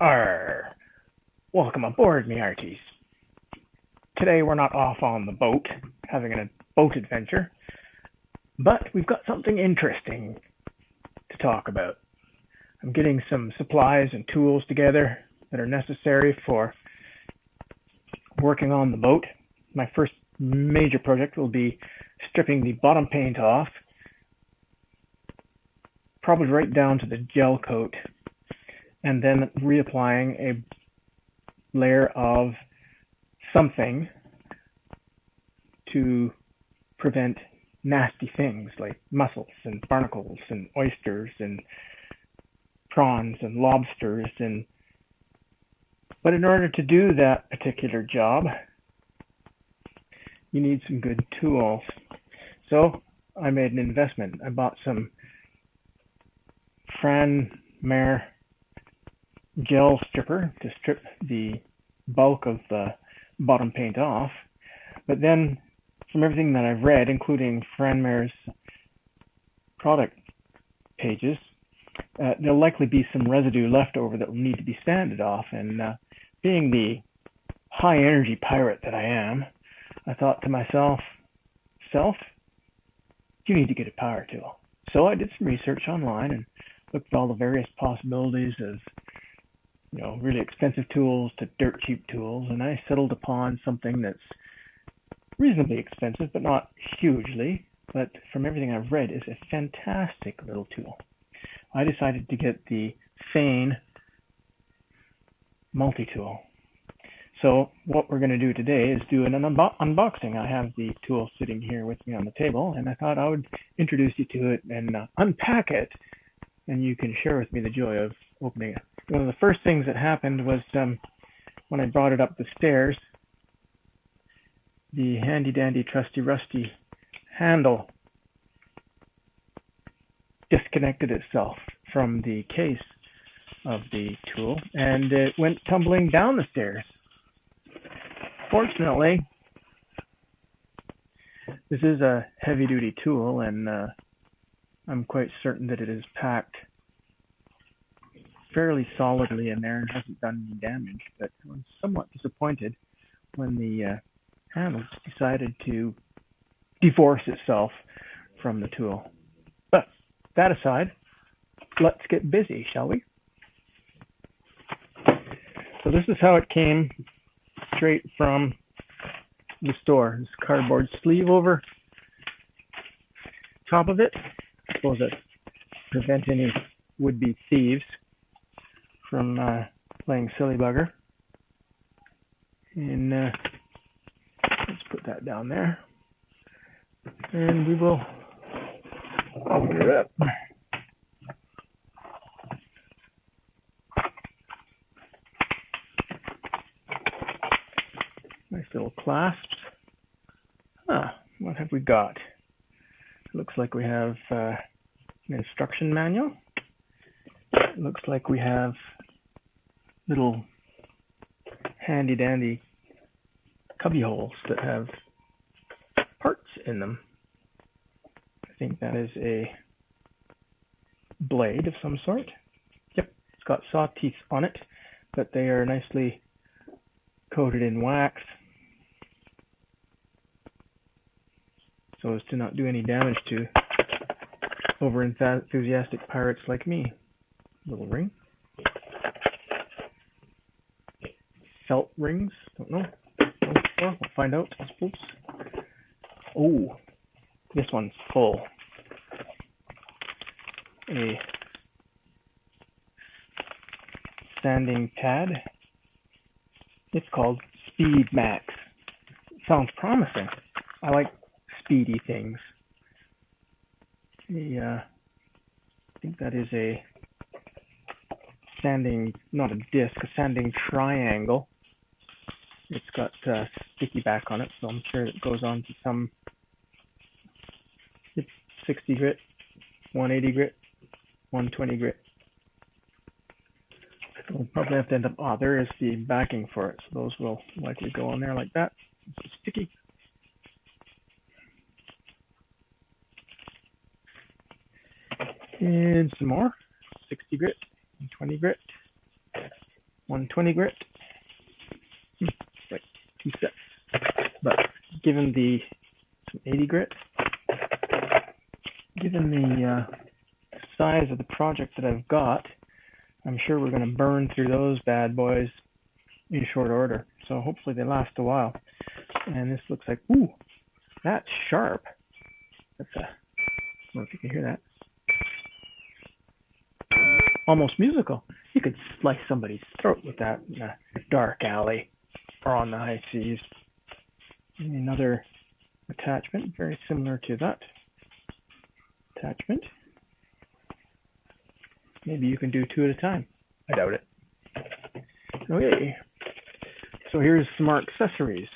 Arr! Welcome aboard, me hearties. Today we're not off on the boat, having a boat adventure, but we've got something interesting to talk about. I'm getting some supplies and tools together that are necessary for working on the boat. My first major project will be stripping the bottom paint off, probably right down to the gel coat, and then reapplying a layer of something to prevent nasty things like mussels and barnacles and oysters and prawns and lobsters. But in order to do that particular job, you need some good tools. So I made an investment. I bought some Fein Multi-tool gel stripper to strip the bulk of the bottom paint off. But then from everything that I've read, including Fein Multi-tool's product pages, there'll likely be some residue left over that will need to be sanded off. And being the high energy pirate that I am, I thought to myself, you need to get a power tool. So I did some research online and looked at all the various possibilities of really expensive tools to dirt cheap tools, and I settled upon something that's reasonably expensive, but not hugely, but from everything I've read is a fantastic little tool. I decided to get the Fein Multi-tool. So what we're going to do today is do an unboxing. I have the tool sitting here with me on the table, and I thought I would introduce you to it and unpack it, and you can share with me the joy of opening it. One of the first things that happened was when I brought it up the stairs, the handy dandy trusty rusty handle disconnected itself from the case of the tool and it went tumbling down the stairs. Fortunately, this is a heavy duty tool, and I'm quite certain that it is packed fairly solidly in there and hasn't done any damage, but I was somewhat disappointed when the handle decided to divorce itself from the tool. But that aside, let's get busy, shall we? So this is how it came straight from the store. This cardboard sleeve over top of it. I suppose that prevent any would-be thieves from playing silly bugger. And let's put that down there. And we will open it up. Nice little clasps. What have we got? It looks like we have an instruction manual. It looks like we have little handy dandy cubby holes that have parts in them. I think that is a blade of some sort. Yep, it's got saw teeth on it, but they are nicely coated in wax so as to not do any damage to over-enthusiastic pirates like me. Little ring. Felt rings. Don't know. We'll find out, I suppose. Oh, this one's full. A sanding pad. It's called Speed Max. Sounds promising. I like speedy things. I think that is a sanding, not a disc, a sanding triangle. It's got sticky back on it, so I'm sure it goes on to some 60 grit, 180 grit, 120 grit. We'll probably have to end up, there is the backing for it, so those will likely go on there like that. It's sticky. And some more, 60 grit, 20 grit. 120 grit. Like 2 sets. But given the 80 grit, given the size of the project that I've got, I'm sure we're going to burn through those bad boys in short order. So hopefully they last a while. And this looks like, ooh, that's sharp. That's I don't know if you can hear that. Almost musical. You could slice somebody's throat with that in a dark alley or on the high seas. And another attachment, very similar to that attachment. Maybe you can do 2 at a time. I doubt it. Okay. So here's some more accessories.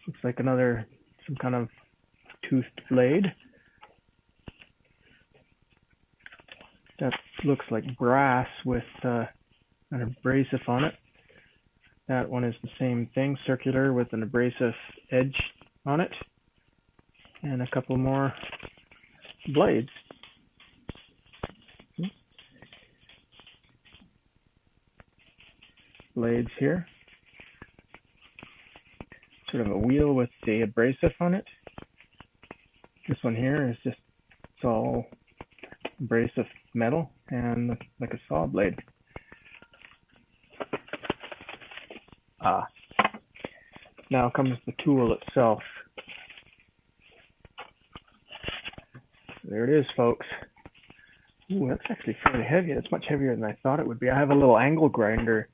Looks like some kind of toothed blade. That looks like brass with an abrasive on it. That one is the same thing, circular with an abrasive edge on it. And a couple more blades. Blades here. Sort of a wheel with the abrasive on it. This one here is just, it's all abrasive metal and like a saw blade. Now comes the tool itself. There it is, folks. Ooh, that's actually fairly heavy. It's much heavier than I thought it would be. I have a little angle grinder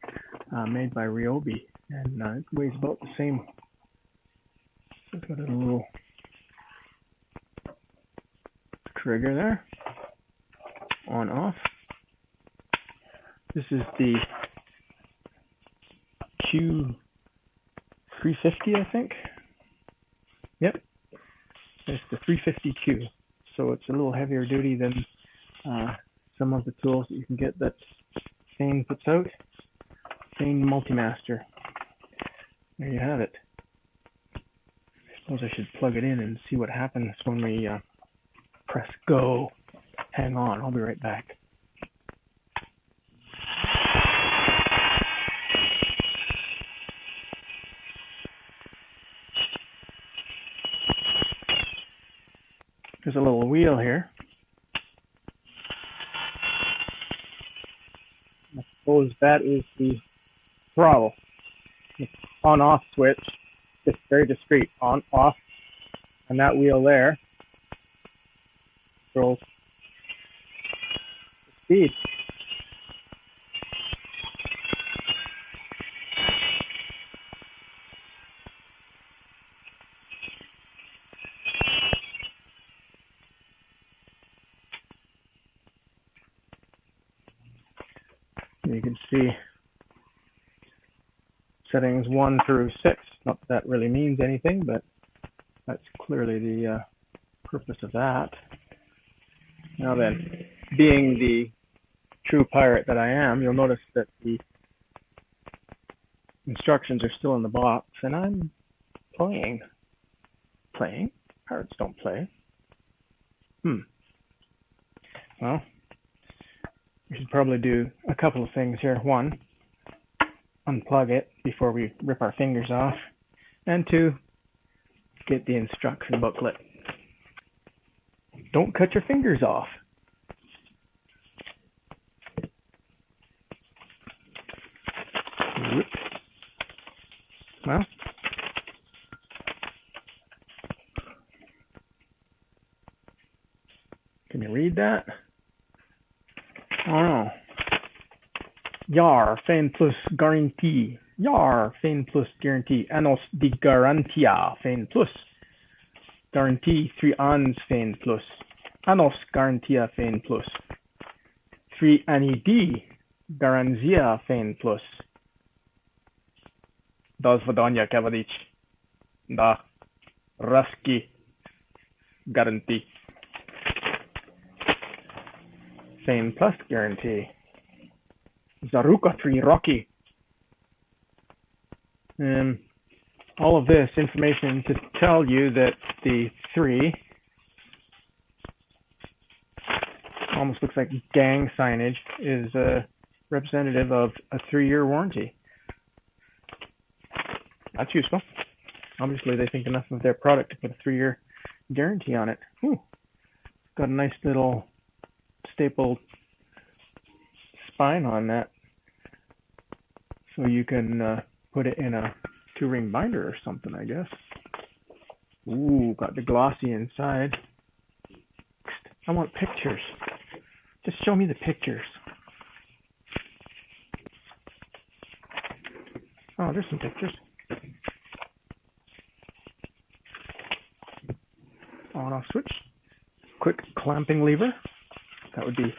made by Ryobi, and it weighs about the same. So it's got a little trigger there. On, off. This is the Q350, I think. Yep. It's the 350Q. So it's a little heavier duty than some of the tools that you can get that Fein puts out. Fein Multi-master. There you have it. I suppose I should plug it in and see what happens when we press go. Hang on, I'll be right back. There's a little wheel here. I suppose that is the throttle. It's on-off switch. It's very discreet. On, off. And that wheel there controls the speed. You can see settings 1 through 6. Not that that really means anything, but that's clearly the purpose of that. Now then, being the true pirate that I am, you'll notice that the instructions are still in the box, and I'm playing. Playing? Pirates don't play. Well, we should probably do a couple of things here. 1, unplug it before we rip our fingers off. And 2, get the instruction booklet. Don't cut your fingers off. Whoop. Well, can you read that? Oh no. Yar, Fein plus guarantee. Yar, Fein plus guarantee. Anos di garantia, Fein plus. Guarantee 3 ans Fein plus. Anos garantia Fein plus. 3 ani di garanzia Fein plus. Do swadania kavadic. Da raski guarantee. Fein plus guarantee. Zaruka 3 Rocky. All of this information to tell you that the 3, almost looks like gang signage, is representative of a 3-year warranty. That's useful. Obviously, they think enough of their product to put a 3-year guarantee on it. Ooh, got a nice little stapled spine on that, so you can put it in a 2-ring binder or something, I guess. Ooh, got the glossy inside. I want pictures. Just show me the pictures. Oh, there's some pictures. On-off switch. Quick clamping lever. That would be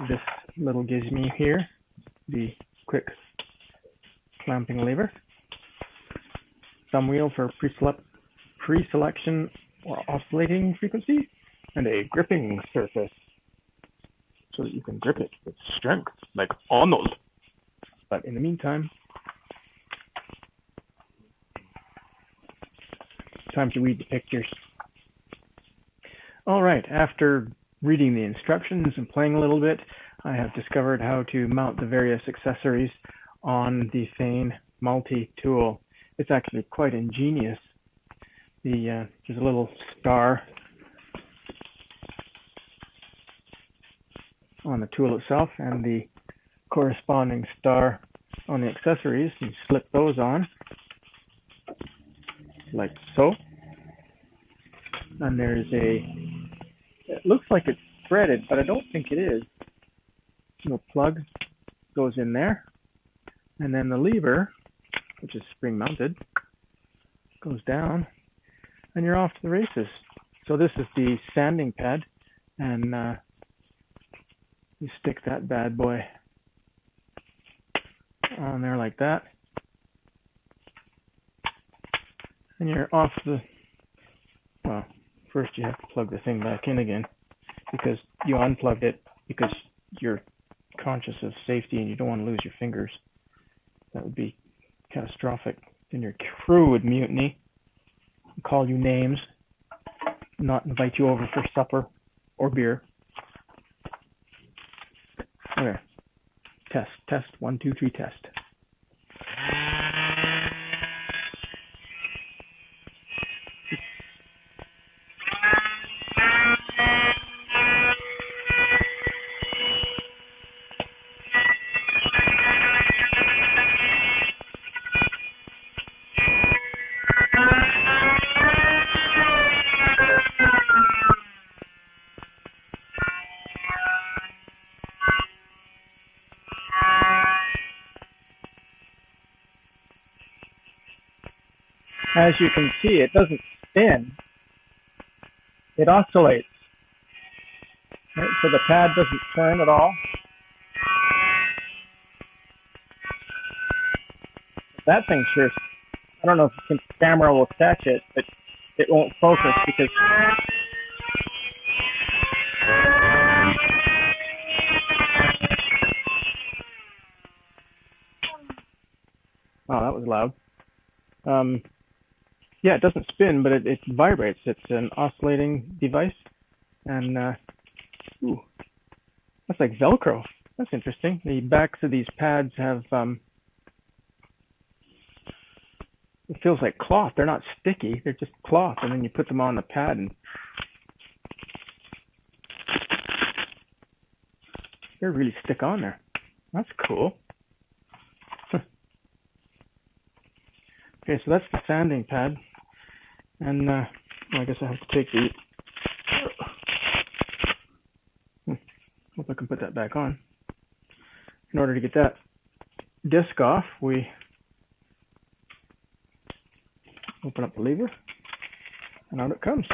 this little gizmo here. The quick clamping lever. Thumb wheel for pre-selection or oscillating frequency. And a gripping surface so that you can grip it with strength like Arnold. But in the meantime, time to read the pictures. All right, after reading the instructions and playing a little bit, I have discovered how to mount the various accessories on the Fein Multi-tool. It's actually quite ingenious. There's a little star on the tool itself and the corresponding star on the accessories. You slip those on like so. And there's it looks like it's threaded, but I don't think it is. No plug goes in there. And then the lever, which is spring mounted, goes down and you're off to the races. So this is the sanding pad, and you stick that bad boy on there like that, and you're off the, well, first you have to plug the thing back in again because you unplugged it because you're conscious of safety and you don't want to lose your fingers. That would be catastrophic. Then your crew would mutiny, call you names, not invite you over for supper or beer. Okay. Test. 1, 2, 3, test. As you can see, it doesn't spin. It oscillates. Right? So the pad doesn't turn at all. That thing sure, I don't know if the camera will catch it, but it won't focus because oh, that was loud. Yeah, it doesn't spin, but it vibrates. It's an oscillating device. And, ooh, that's like Velcro. That's interesting. The backs of these pads have, it feels like cloth. They're not sticky. They're just cloth. And then you put them on the pad and they really stick on there. That's cool. Okay, so that's the sanding pad. And well, I guess I have to take the, hope I can put that back on. In order to get that disc off, we open up the lever and out it comes.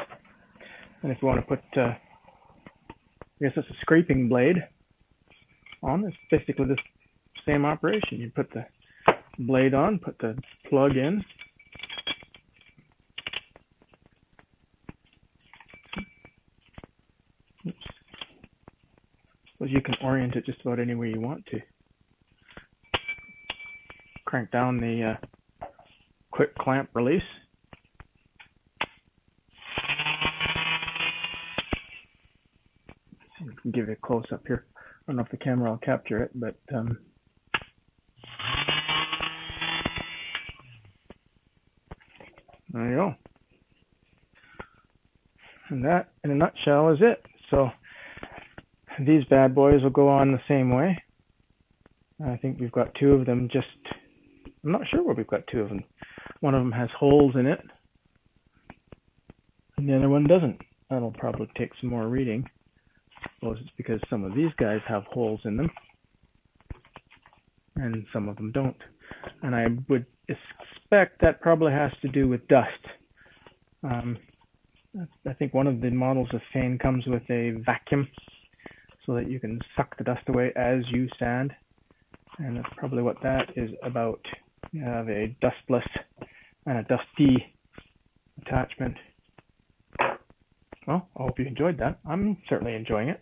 And if you want to put, I guess it's a scraping blade on, it's basically the same operation. You put the blade on, put the plug in, so you can orient it just about any way you want to. Crank down the quick clamp release. can give you a close up here. I don't know if the camera will capture it, but there you go. And that, in a nutshell, is it. So these bad boys will go on the same way. I think we've got two of them just, I'm not sure where we've got two of them. One of them has holes in it, and the other one doesn't. That'll probably take some more reading. I suppose it's because some of these guys have holes in them, and some of them don't. And I would expect that probably has to do with dust. I think one of the models of Fein comes with a vacuum so that you can suck the dust away as you sand. And that's probably what that is about. You have a dustless and a dusty attachment. Well, I hope you enjoyed that. I'm certainly enjoying it.